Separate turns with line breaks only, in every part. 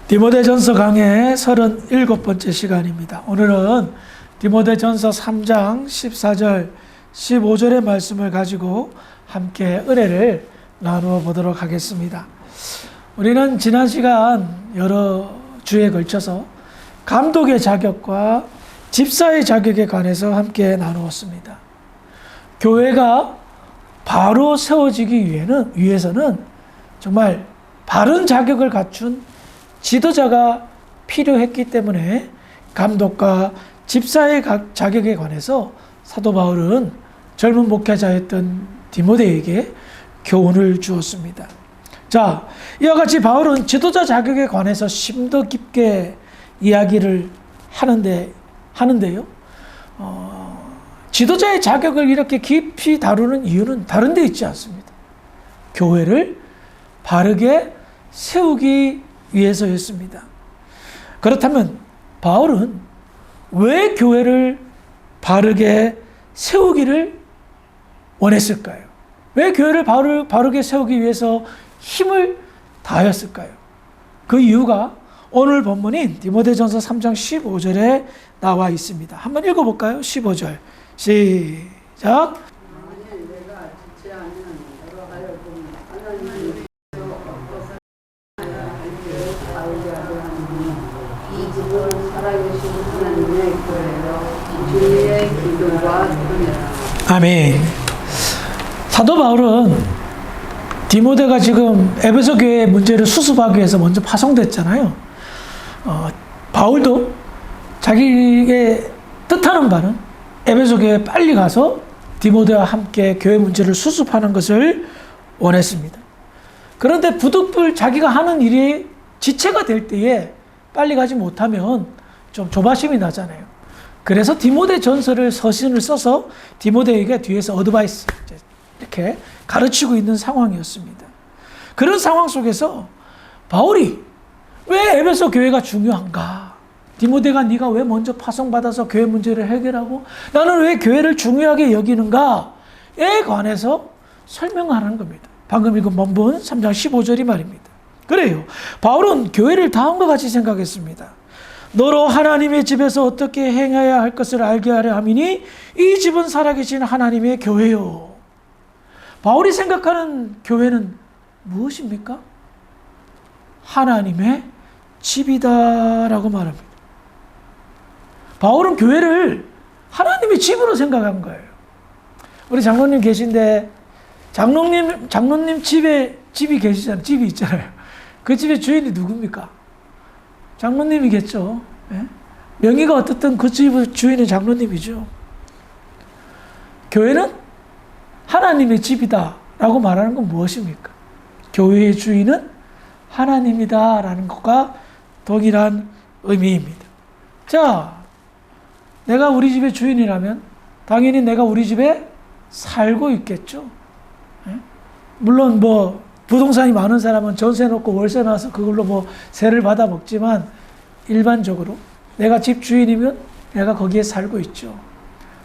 디모데전서 강의 37번째 시간입니다. 오늘은 디모데전서 3장 14절, 15절의 말씀을 가지고 함께 은혜를 나누어 보도록 하겠습니다. 우리는 지난 시간 여러 주에 걸쳐서 감독의 자격과 집사의 자격에 관해서 함께 나누었습니다. 교회가 바로 세워지기 위해서는 정말 바른 자격을 갖춘 지도자가 필요했기 때문에 감독과 집사의 자격에 관해서 사도 바울은 젊은 목회자였던 디모데에게 교훈을 주었습니다. 자, 이와 같이 바울은 지도자 자격에 관해서 심도 깊게 이야기를 하는데요. 지도자의 자격을 이렇게 깊이 다루는 이유는 다른 데 있지 않습니다. 교회를 바르게 세우기 위해서였습니다. 그렇다면 바울은 왜 교회를 바르게 세우기를 원했을까요? 왜 교회를 바르게 세우기 위해서 힘을 다하였을까요? 그 이유가 오늘 본문인 디모데전서 3장 15절에 나와 있습니다. 한번 읽어볼까요? 15절 시작. 아멘. 사도 바울은 디모데가 지금 에베소 교회의 문제를 수습하기 위해서 먼저 파송됐잖아요. 바울도 자기의 뜻하는 바는 에베소 교회에 빨리 가서 디모데와 함께 교회 문제를 수습하는 것을 원했습니다. 그런데 부득불 자기가 하는 일이 지체가 될 때에 빨리 가지 못하면 좀 조바심이 나잖아요. 그래서 디모데 전서를 서신을 써서 디모데에게 뒤에서 어드바이스 이렇게 가르치고 있는 상황이었습니다. 그런 상황 속에서 바울이 왜 에베소 교회가 중요한가? 디모데가 네가 왜 먼저 파송받아서 교회 문제를 해결하고 나는 왜 교회를 중요하게 여기는가에 관해서 설명하는 겁니다. 방금 읽은 본문 3장 15절이 말입니다. 그래요. 바울은 교회를 다음과 같이 생각했습니다. 너로 하나님의 집에서 어떻게 행해야 할 것을 알게 하려 함이니 이 집은 살아계신 하나님의 교회요. 바울이 생각하는 교회는 무엇입니까? 하나님의 집이다라고 말합니다. 바울은 교회를 하나님의 집으로 생각한 거예요. 우리 장로님 계신데 장로님 집이 계시잖아요. 집이 있잖아요. 그 집의 주인이 누굽니까? 장로님이겠죠. 예? 명의가 어떻든 그 집의 주인은 장로님이죠. 교회는 하나님의 집이다라고 말하는 건 무엇입니까? 교회의 주인은 하나님이다라는 것과 동일한 의미입니다. 자, 내가 우리 집의 주인이라면 당연히 내가 우리 집에 살고 있겠죠. 예? 물론 부동산이 많은 사람은 전세 놓고 월세 나서 그걸로 세를 받아 먹지만 일반적으로 내가 집 주인이면 내가 거기에 살고 있죠.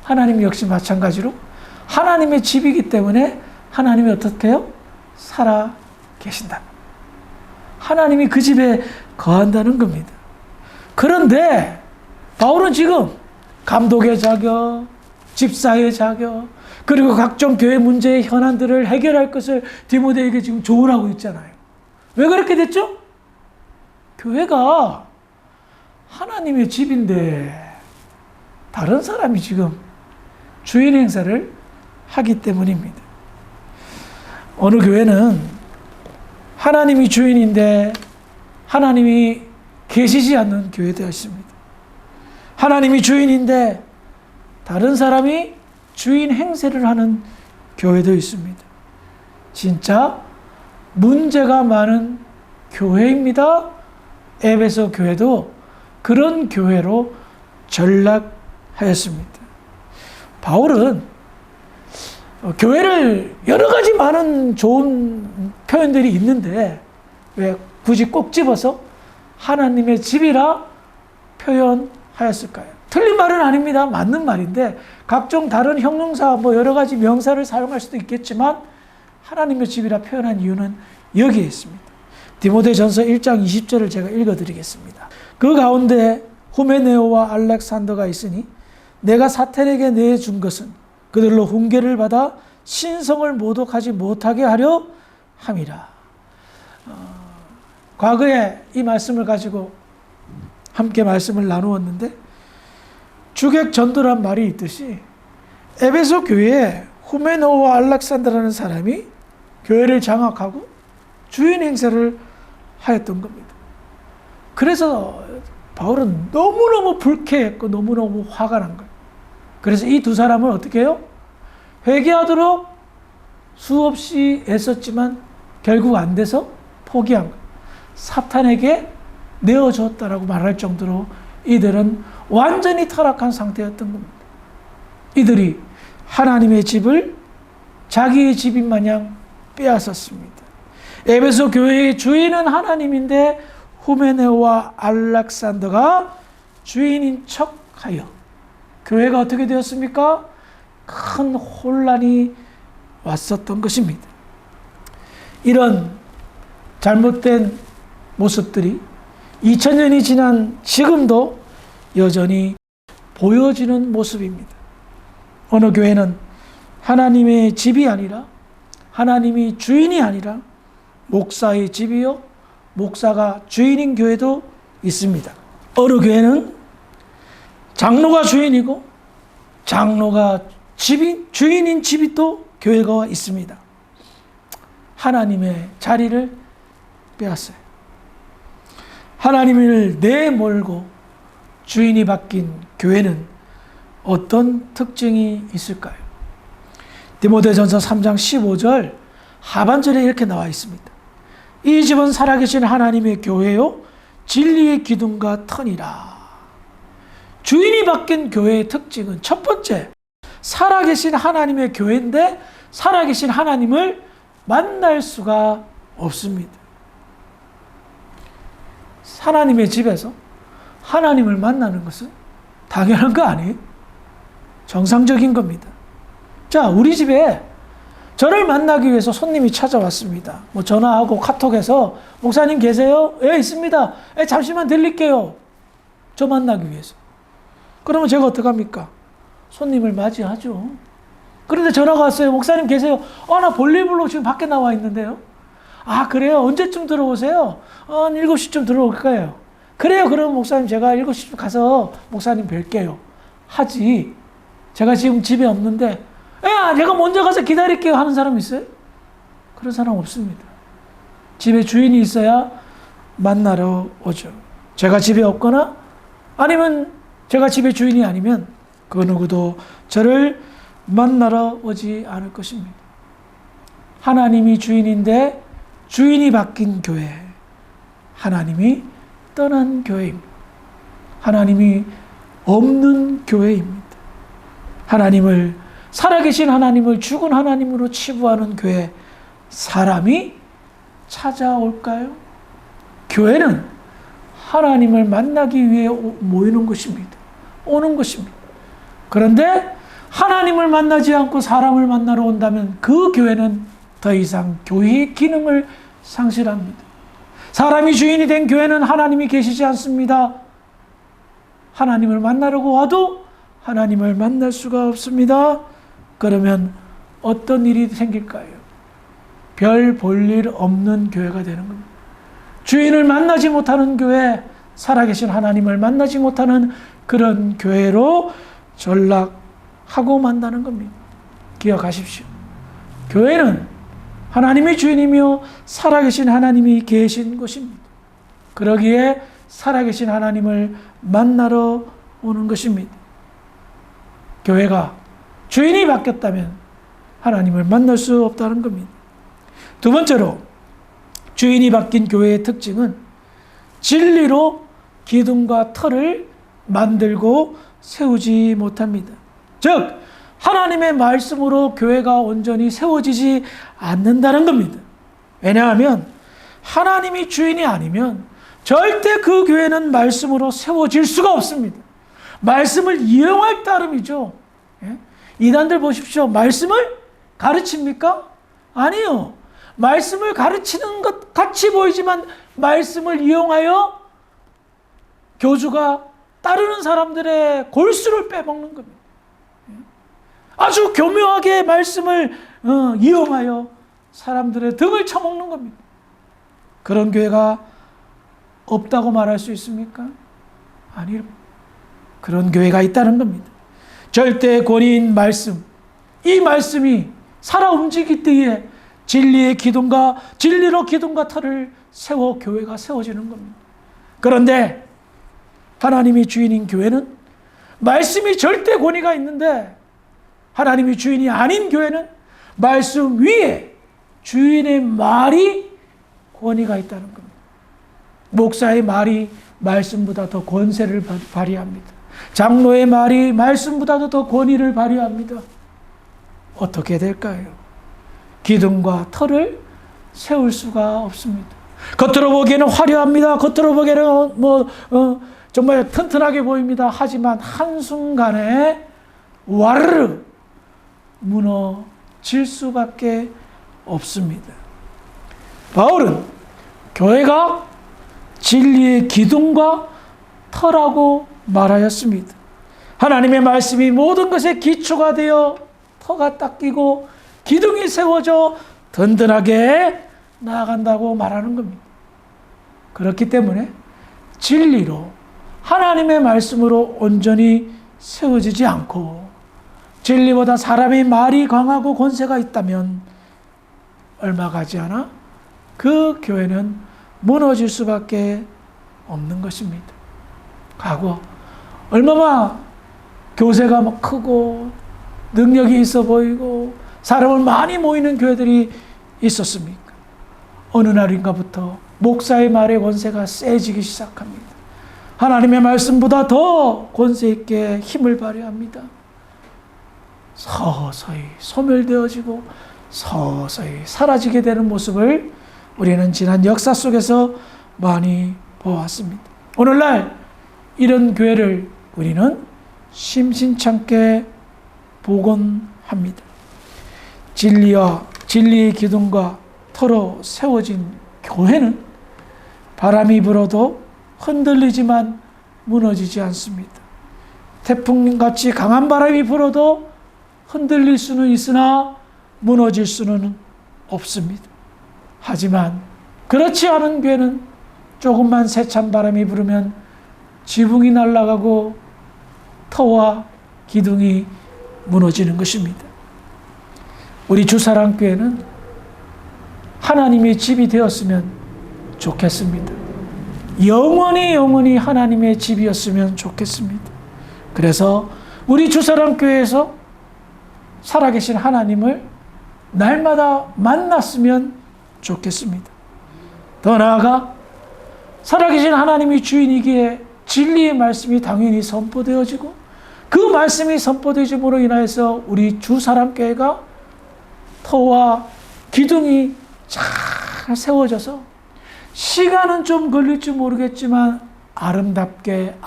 하나님 역시 마찬가지로 하나님의 집이기 때문에 하나님이 어떻게 해요? 살아 계신다. 하나님이 그 집에 거한다는 겁니다. 그런데 바울은 지금 감독의 자격, 집사의 자격, 그리고 각종 교회 문제의 현안들을 해결할 것을 디모데에게 지금 조언하고 있잖아요. 왜 그렇게 됐죠? 교회가 하나님의 집인데 다른 사람이 지금 주인 행사를 하기 때문입니다. 어느 교회는 하나님이 주인인데 하나님이 계시지 않는 교회도 있습니다. 하나님이 주인인데 다른 사람이 주인 행세를 하는 교회도 있습니다. 진짜 문제가 많은 교회입니다. 에베소 교회도 그런 교회로 전락하였습니다. 바울은 교회를 여러 가지 많은 좋은 표현들이 있는데 왜 굳이 꼭 집어서 하나님의 집이라 표현하였을까요? 틀린 말은 아닙니다. 맞는 말인데 각종 다른 형용사 여러 가지 명사를 사용할 수도 있겠지만 하나님의 집이라 표현한 이유는 여기에 있습니다. 디모데전서 1장 20절을 제가 읽어드리겠습니다. 그 가운데 후메네오와 알렉산더가 있으니 내가 사탄에게 내준 것은 그들로 훈계를 받아 신성을 모독하지 못하게 하려 함이라. 과거에 이 말씀을 가지고 함께 말씀을 나누었는데 주객전도란 말이 있듯이 에베소 교회에 후메네오와 알렉산더라는 사람이 교회를 장악하고 주인 행세를 하였던 겁니다. 그래서 바울은 너무너무 불쾌했고 너무너무 화가 난 거예요. 그래서 이 두 사람을 어떻게 해요? 회개하도록 수없이 애썼지만 결국 안 돼서 포기한 거예요. 사탄에게 내어줬다라고 말할 정도로 이들은 완전히 타락한 상태였던 겁니다. 이들이 하나님의 집을 자기의 집인 마냥 빼앗았습니다. 에베소 교회의 주인은 하나님인데 후메네오와 알렉산더가 주인인 척하여 교회가 어떻게 되었습니까? 큰 혼란이 왔었던 것입니다. 이런 잘못된 모습들이 2000년이 지난 지금도 여전히 보여지는 모습입니다. 어느 교회는 하나님의 집이 아니라 하나님이 주인이 아니라 목사의 집이요 목사가 주인인 교회도 있습니다. 어느 교회는 장로가 주인이고 장로가 주인인 집이 또 교회가 있습니다. 하나님의 자리를 빼앗어요. 하나님을 내몰고 주인이 바뀐 교회는 어떤 특징이 있을까요? 디모데전서 3장 15절 하반절에 이렇게 나와 있습니다. 이 집은 살아계신 하나님의 교회요 진리의 기둥과 터니라. 주인이 바뀐 교회의 특징은 첫 번째, 살아계신 하나님의 교회인데 살아계신 하나님을 만날 수가 없습니다. 하나님의 집에서 하나님을 만나는 것은 당연한 거 아니에요? 정상적인 겁니다. 자, 우리 집에 저를 만나기 위해서 손님이 찾아왔습니다. 뭐 전화하고 카톡해서 목사님 계세요? 예, 있습니다. 예, 잠시만 들릴게요. 저 만나기 위해서. 그러면 제가 어떡합니까? 손님을 맞이하죠. 그런데 전화가 왔어요. 목사님 계세요? 나 볼일보러 지금 밖에 나와 있는데요. 아, 그래요? 언제쯤 들어오세요? 한 7시쯤 들어올 거예요. 그래요. 그럼 목사님 제가 7시쯤 가서 목사님 뵐게요. 하지. 제가 지금 집에 없는데 야, 제가 먼저 가서 기다릴게요 하는 사람 있어요? 그런 사람 없습니다. 집에 주인이 있어야 만나러 오죠. 제가 집에 없거나 아니면 제가 집에 주인이 아니면 그 누구도 저를 만나러 오지 않을 것입니다. 하나님이 주인인데 주인이 바뀐 교회, 하나님이 떠난 교회입니다. 하나님이 없는 교회입니다. 하나님을 살아계신 하나님을 죽은 하나님으로 치부하는 교회, 사람이 찾아올까요? 교회는 하나님을 만나기 위해 모이는 것입니다. 오는 것입니다. 그런데 하나님을 만나지 않고 사람을 만나러 온다면 그 교회는 더 이상 교회의 기능을 상실합니다. 사람이 주인이 된 교회는 하나님이 계시지 않습니다. 하나님을 만나려고 와도 하나님을 만날 수가 없습니다. 그러면 어떤 일이 생길까요? 별 볼 일 없는 교회가 되는 겁니다. 주인을 만나지 못하는 교회, 살아계신 하나님을 만나지 못하는 그런 교회로 전락하고 만다는 겁니다. 기억하십시오. 교회는 하나님이 주인이며 살아계신 하나님이 계신 곳입니다. 그러기에 살아계신 하나님을 만나러 오는 것입니다. 교회가 주인이 바뀌었다면 하나님을 만날 수 없다는 겁니다. 두 번째로 주인이 바뀐 교회의 특징은 진리로 기둥과 터를 만들고 세우지 못합니다. 즉 하나님의 말씀으로 교회가 온전히 세워지지 않는다는 겁니다. 왜냐하면 하나님이 주인이 아니면 절대 그 교회는 말씀으로 세워질 수가 없습니다. 말씀을 이용할 따름이죠. 이단들 보십시오. 말씀을 가르칩니까? 아니요. 말씀을 가르치는 것 같이 보이지만 말씀을 이용하여 교주가 따르는 사람들의 골수를 빼먹는 겁니다. 아주 교묘하게 말씀을 이용하여 사람들의 등을 쳐먹는 겁니다. 그런 교회가 없다고 말할 수 있습니까? 아니요. 그런 교회가 있다는 겁니다. 절대 권위인 말씀, 이 말씀이 살아 움직일 때에 진리의 기둥과 진리로 기둥과 터를 세워 교회가 세워지는 겁니다. 그런데 하나님이 주인인 교회는 말씀이 절대 권위가 있는데 하나님이 주인이 아닌 교회는 말씀 위에 주인의 말이 권위가 있다는 겁니다. 목사의 말이 말씀보다 더 권세를 발휘합니다. 장로의 말이 말씀보다도 더 권위를 발휘합니다. 어떻게 될까요? 기둥과 터를 세울 수가 없습니다. 겉으로 보기에는 화려합니다. 겉으로 보기에는 정말 튼튼하게 보입니다. 하지만 한순간에 와르르 무너질 수밖에 없습니다. 바울은 교회가 진리의 기둥과 터라고 말하였습니다. 하나님의 말씀이 모든 것의 기초가 되어 터가 딱 끼고 기둥이 세워져 든든하게 나아간다고 말하는 겁니다. 그렇기 때문에 진리로 하나님의 말씀으로 온전히 세워지지 않고 진리보다 사람의 말이 강하고 권세가 있다면 얼마 가지 않아 그 교회는 무너질 수밖에 없는 것입니다. 과거 얼마나 교세가 크고 능력이 있어 보이고 사람을 많이 모이는 교회들이 있었습니까? 어느 날인가부터 목사의 말의 권세가 세지기 시작합니다. 하나님의 말씀보다 더 권세 있게 힘을 발휘합니다. 서서히 소멸되어지고 서서히 사라지게 되는 모습을 우리는 지난 역사 속에서 많이 보았습니다. 오늘날 이런 교회를 우리는 심심찮게 복원합니다. 진리와 진리의 기둥과 터로 세워진 교회는 바람이 불어도 흔들리지만 무너지지 않습니다. 태풍같이 강한 바람이 불어도 흔들릴 수는 있으나 무너질 수는 없습니다. 하지만 그렇지 않은 교회는 조금만 세찬 바람이 불으면 지붕이 날아가고 터와 기둥이 무너지는 것입니다. 우리 주사랑교회는 하나님의 집이 되었으면 좋겠습니다. 영원히 하나님의 집이었으면 좋겠습니다. 그래서 우리 주사랑교회에서 살아계신 하나님을 날마다 만났으면 좋겠습니다. 더 나아가 살아계신 하나님이 주인이기에 진리의 말씀이 당연히 선포되어지고 그 말씀이 선포되짐으로 인하여서 우리 주사랑교회가 터와 기둥이 잘 세워져서 시간은 좀 걸릴지 모르겠지만 아름답게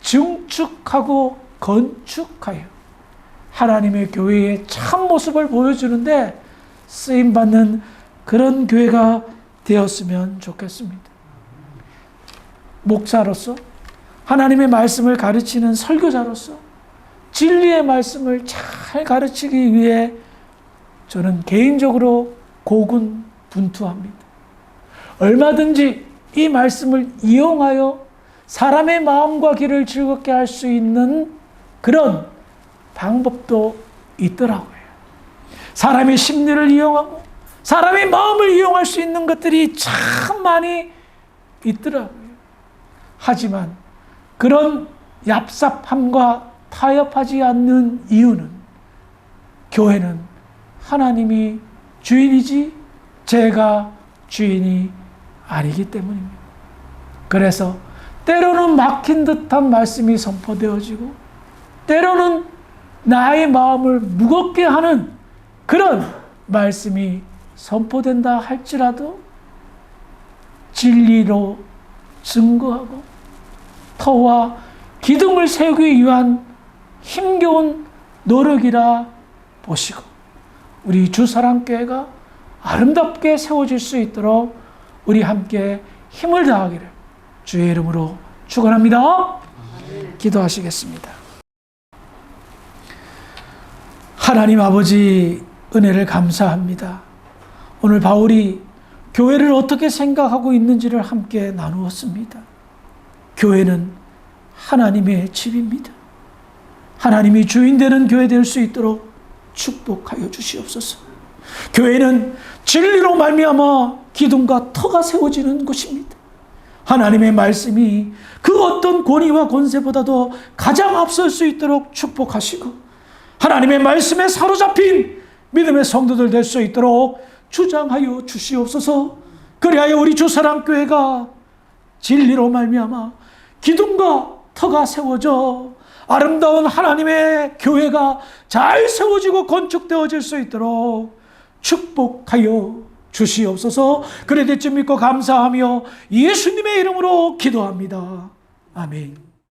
증축하고 건축하여 하나님의 교회의 참모습을 보여주는데 쓰임받는 그런 교회가 되었으면 좋겠습니다. 목사로서 하나님의 말씀을 가르치는 설교자로서 진리의 말씀을 잘 가르치기 위해 저는 개인적으로 고군분투합니다. 얼마든지 이 말씀을 이용하여 사람의 마음과 귀를 즐겁게 할 수 있는 그런 방법도 있더라고요. 사람의 심리를 이용하고 사람의 마음을 이용할 수 있는 것들이 참 많이 있더라고요. 하지만 그런 얍삽함과 타협하지 않는 이유는 교회는 하나님이 주인이지 제가 주인이 아니기 때문입니다. 그래서 때로는 막힌 듯한 말씀이 선포되어지고 때로는 나의 마음을 무겁게 하는 그런 말씀이 선포된다 할지라도 진리로 증거하고 터와 기둥을 세우기 위한 힘겨운 노력이라 보시고 우리 주사랑교회가 아름답게 세워질 수 있도록 우리 함께 힘을 다하기를 주의 이름으로 축원합니다. 기도하시겠습니다. 하나님 아버지, 은혜를 감사합니다. 오늘 바울이 교회를 어떻게 생각하고 있는지를 함께 나누었습니다. 교회는 하나님의 집입니다. 하나님이 주인 되는 교회 될 수 있도록 축복하여 주시옵소서. 교회는 진리로 말미암아 기둥과 터가 세워지는 곳입니다. 하나님의 말씀이 그 어떤 권위와 권세보다도 가장 앞설 수 있도록 축복하시고, 하나님의 말씀에 사로잡힌 믿음의 성도들 될 수 있도록 주장하여 주시옵소서. 그리하여 우리 주사랑교회가 진리로 말미암아 기둥과 터가 세워져 아름다운 하나님의 교회가 잘 세워지고 건축되어질 수 있도록 축복하여 주시옵소서. 그래 될줄 믿고 감사하며 예수님의 이름으로 기도합니다. 아멘.